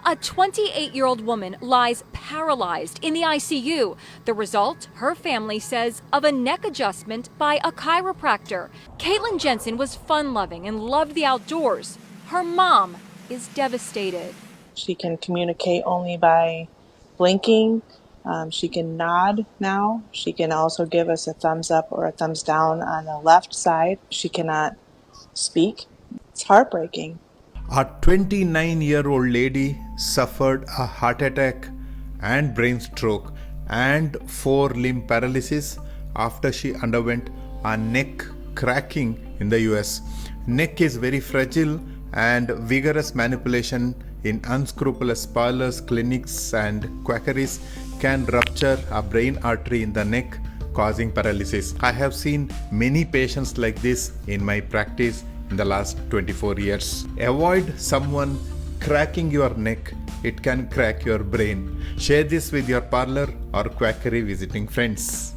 A 28-year-old woman lies paralyzed in the ICU. The result, her family says, of a neck adjustment by a chiropractor. Caitlin Jensen was fun-loving and loved the outdoors. Her mom is devastated. She can communicate only by blinking. She can nod now. She can also give us a thumbs up or a thumbs down on the left side. She cannot speak. It's heartbreaking. A 29-year-old lady suffered a heart attack and brain stroke and 4-limb paralysis after she underwent a neck cracking in the US. Neck is very fragile and vigorous manipulation in unscrupulous parlors, clinics and quackeries can rupture a brain artery in the neck, causing paralysis. I have seen many patients like this in my practice in the last 24 years. Avoid someone cracking your neck. It can crack your brain. Share this with your parlor or quackery visiting friends.